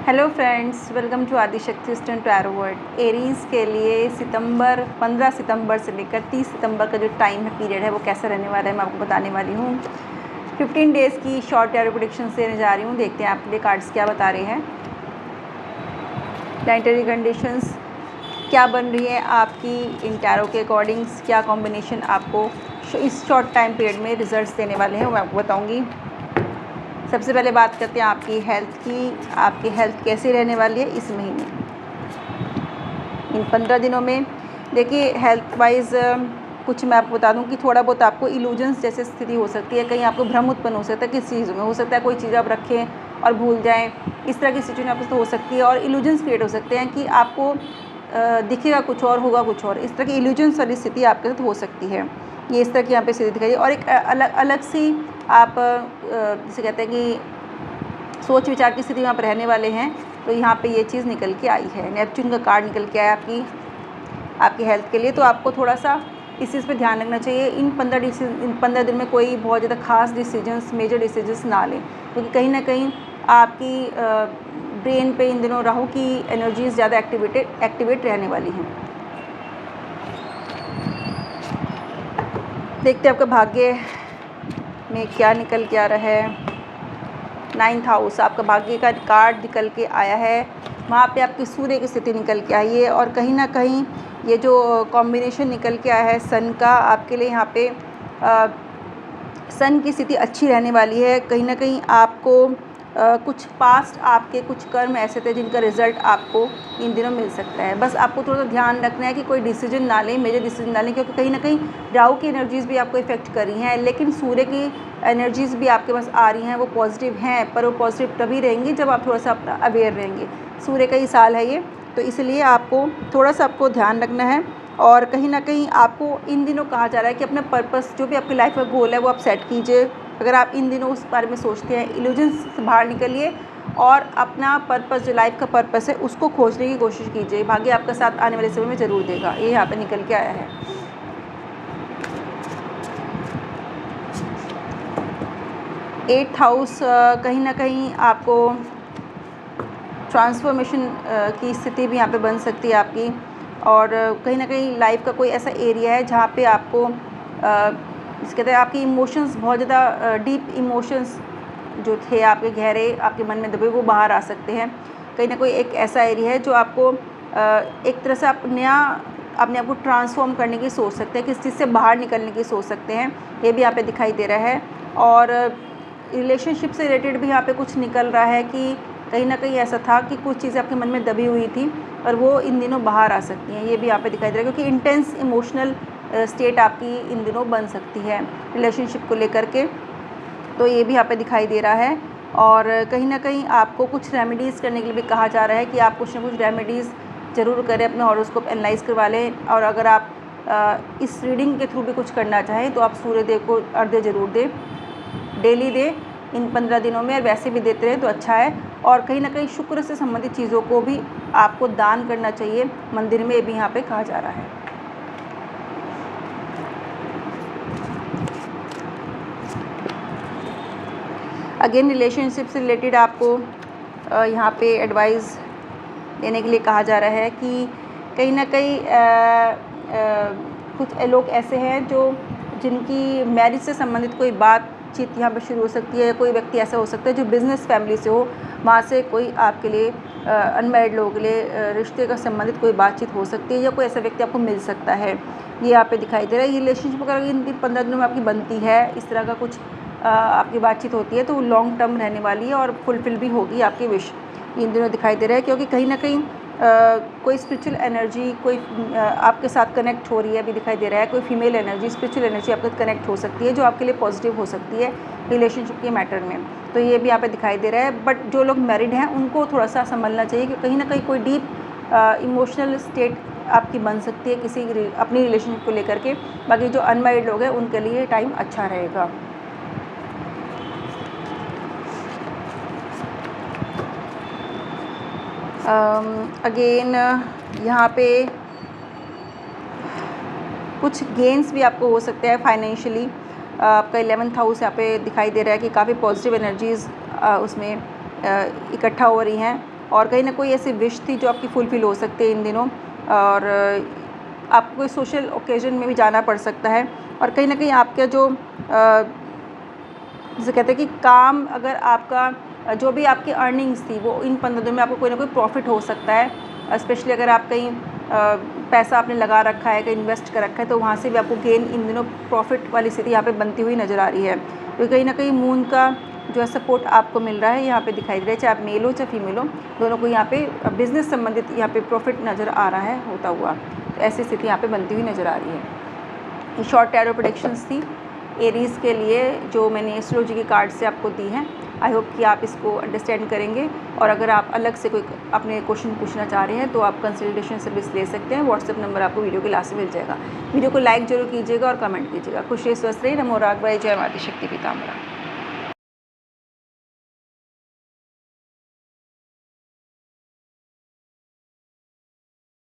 Hello friends, welcome to Adishakti student tarot world. Aries के लिए 15 सितंबर से लेकर 30 सितंबर का जो टाइम है, पीरियड है, वो कैसा रहने वाला है मैं आपको बताने वाली हूँ। 15 डेज़ की शॉर्ट टैरो प्रेडिक्शन देने जा रही हूँ। देखते हैं आपके लिए कार्ड्स क्या बता रहे हैं। प्लैनेटरी कंडीशंस क्या बन रही है आपकी इन टैरो के अकॉर्डिंग्स, क्या कॉम्बिनेशन आपको इस शॉर्ट टाइम पीरियड में रिजल्ट्स देने वाले हैं वो मैं आपको बताऊँगी। सबसे पहले बात करते हैं आपकी हेल्थ की। आपकी हेल्थ कैसी रहने वाली है इस महीने, इन 15 दिनों में। देखिए, हेल्थ वाइज कुछ मैं आपको बता दूं कि थोड़ा बहुत आपको इल्यूजन्स जैसे स्थिति हो सकती है। कहीं आपको भ्रम उत्पन्न हो सकता है किस चीज़ में, हो सकता है कोई चीज़ आप रखें और भूल जाएं, इस तरह की सिचुएशन आपके साथ हो सकती है। और इल्यूजन्स क्रिएट हो सकते हैं कि आपको दिखेगा कुछ और, होगा कुछ और। इस तरह की इल्यूजन्स वाली स्थिति आपके साथ हो सकती है। ये इस तरह की यहाँ पे स्थिति दिखाई। और एक अलग सी आप जिसे कहते हैं कि सोच विचार की स्थिति में आप रहने वाले हैं। तो यहाँ पे ये चीज़ निकल के आई है, नेपच्यून का कार्ड निकल के आया आपकी हेल्थ के लिए। तो आपको थोड़ा सा इस चीज़ पे ध्यान रखना चाहिए। इन 15 दिन में कोई बहुत ज़्यादा खास डिसीजंस, मेजर डिसीजंस ना लें, क्योंकि कहीं ना कहीं आपकी ब्रेन पे इन दिनों राहु की एनर्जीज ज़्यादा एक्टिवेट रहने वाली हैं। देखते हैं आपका भाग्य में क्या निकल के आ रहा है। 9th हाउस आपका भाग्य का कार्ड निकल के आया है। वहाँ पे आपकी सूर्य की स्थिति निकल के आई है। और कहीं ना कहीं ये जो कॉम्बिनेशन निकल के आया है सन का, आपके लिए यहाँ पे सन की स्थिति अच्छी रहने वाली है। कहीं ना कहीं आपको कुछ पास्ट आपके कुछ कर्म ऐसे थे जिनका रिजल्ट आपको इन दिनों मिल सकता है। बस आपको थोड़ा सा ध्यान रखना है कि कोई डिसीजन ना लें, मेजर डिसीजन ना लें, क्योंकि कहीं ना कहीं राहु की एनर्जीज़ भी आपको इफेक्ट कर रही हैं। लेकिन सूर्य की एनर्जीज़ भी आपके पास आ रही हैं, वो पॉजिटिव हैं, पर वो पॉजिटिव तभी रहेंगी जब आप थोड़ा सा अपना अवेयर रहेंगे। सूर्य का ही साल है ये, तो इसलिए आपको थोड़ा सा आपको ध्यान रखना है। और कहीं ना कहीं आपको इन दिनों कहा जा रहा है कि अपना पर्पस, जो भी आपकी लाइफ का गोल है, वो आप सेट कीजिए। अगर आप इन दिनों उस बारे में सोचते हैं, इल्यूजन्स से बाहर निकलिए और अपना पर्पस, जो लाइफ का पर्पस है, उसको खोजने की कोशिश कीजिए। भाग्य आपका साथ आने वाले समय में ज़रूर देगा। ये यहाँ पे निकल के आया है। एट्थ हाउस कहीं ना कहीं आपको ट्रांसफॉर्मेशन की स्थिति भी यहाँ पे बन सकती है आपकी। और कहीं ना कहीं लाइफ का कोई ऐसा एरिया है जहाँ पे आपको जिसे कहते हैं आपकी इमोशंस, बहुत ज़्यादा डीप इमोशंस जो थे आपके, गहरे आपके मन में दबे, वो बाहर आ सकते हैं। कहीं ना कोई एक ऐसा एरिया है जो आपको एक तरह से आप नया अपने आप को ट्रांसफॉर्म करने की सोच सकते हैं, किस चीज़ से बाहर निकलने की सोच सकते हैं। ये भी यहाँ पे दिखाई दे रहा है। और रिलेशनशिप से रिलेटेड भी यहाँ पे कुछ निकल रहा है कि कहीं ना कहीं ऐसा था कि कुछ चीज़ें आपके मन में दबी हुई थी और वो इन दिनों बाहर आ सकती हैं। ये भी यहाँ पे दिखाई दे रहा है, क्योंकि इंटेंस इमोशनल स्टेट आपकी इन दिनों बन सकती है रिलेशनशिप को लेकर के। तो ये भी यहाँ पे दिखाई दे रहा है। और कहीं ना कहीं आपको कुछ रेमेडीज़ करने के लिए भी कहा जा रहा है कि आप कुछ ना कुछ रेमेडीज़ ज़रूर करें, अपना हॉरोस्कोप एनालाइज करवा लें। और अगर आप इस रीडिंग के थ्रू भी कुछ करना चाहें तो आप सूर्यदेव को अर्घ्य ज़रूर दें, डेली दें इन 15 दिनों में, और वैसे भी देते रहें तो अच्छा है। और कहीं ना कहीं शुक्र से संबंधित चीज़ों को भी आपको दान करना चाहिए मंदिर में, ये भी यहाँ पे कहा जा रहा है। अगेन रिलेशनशिप से रिलेटेड आपको यहाँ पे एडवाइस देने के लिए कहा जा रहा है कि कहीं ना कहीं कुछ लोग ऐसे हैं जो जिनकी मैरिज से संबंधित कोई बातचीत यहाँ पर शुरू हो सकती है। कोई व्यक्ति ऐसा हो सकता है जो बिज़नेस फैमिली से हो, वहाँ से कोई आपके लिए अनमैरिड लोगों के लिए रिश्ते का संबंधित कोई बातचीत हो सकती है, या कोई ऐसा व्यक्ति आपको मिल सकता है। ये यहाँ पे दिखाई दे रहा है। ये रिलेशनशिप अगर इन 15 दिनों में आपकी बनती है, इस तरह का कुछ आपकी बातचीत होती है, तो वो लॉन्ग टर्म रहने वाली है और फुलफिल भी होगी आपकी विश, इन दिनों दिखाई दे रहा है। क्योंकि कहीं ना कहीं कोई स्पिरिचुअल एनर्जी कोई आपके साथ कनेक्ट हो रही है, अभी दिखाई दे रहा है। कोई फीमेल एनर्जी, स्पिरिचुअल एनर्जी आपके साथ कनेक्ट हो सकती है, जो आपके लिए पॉजिटिव हो सकती है रिलेशनशिप के मैटर में। तो ये भी यहाँ पे दिखाई दे रहा है। बट जो लोग मैरिड हैं उनको थोड़ा सा संभलना चाहिए, कि कहीं ना कहीं कोई डीप इमोशनल स्टेट आपकी बन सकती है किसी अपनी रिलेशनशिप को लेकर के। बाकी जो अनमैरिड लोग हैं उनके लिए टाइम अच्छा रहेगा। अगेन यहाँ पे कुछ गेंस भी आपको हो सकते हैं फाइनेंशियली। आपका 11th हाउस यहाँ पे दिखाई दे रहा है कि काफ़ी पॉजिटिव एनर्जीज़ उसमें इकट्ठा हो रही हैं। और कहीं ना कोई ऐसी विश थी जो आपकी फुलफ़िल हो सकती है इन दिनों, और आपको कोई सोशल ओकेज़न में भी जाना पड़ सकता है। और कहीं ना कहीं आपका जो जिसे कहते हैं कि काम, अगर आपका जो भी आपकी अर्निंग्स थी वो इन 15 दिनों में आपको कोई ना कोई प्रॉफिट हो सकता है। स्पेशली अगर आप कहीं पैसा आपने लगा रखा है, कहीं इन्वेस्ट कर रखा है, तो वहाँ से भी आपको गेन इन दिनों प्रॉफिट वाली स्थिति यहाँ पे बनती हुई नज़र आ रही है। तो कहीं ना कहीं मून का जो है सपोर्ट आपको मिल रहा है यहाँ पे दिखाई दे रहा है, चाहे आप मेल हो चाहे फीमेल हो, दोनों को यहाँ पे बिजनेस संबंधित यहाँ पे प्रॉफिट नज़र आ रहा है होता हुआ। तो ऐसी स्थिति यहाँ पे बनती हुई नज़र आ रही है। ये शॉर्ट टैरो प्रेडिक्शंस थी एरीज़ के लिए जो मैंने एस्ट्रोलॉजी के कार्ड से आपको दी हैं। आई होप कि आप इसको अंडरस्टैंड करेंगे। और अगर आप अलग से कोई अपने क्वेश्चन पूछना चाह रहे हैं तो आप कंसल्टेशन सर्विस ले सकते हैं। व्हाट्सएप नंबर आपको वीडियो के लास्ट में मिल जाएगा। वीडियो को लाइक जरूर कीजिएगा और कमेंट कीजिएगा। खुश रहिए, स्वस्थ रहिए। नमो राघवाय, जय माता शक्ति पीताम्बरा।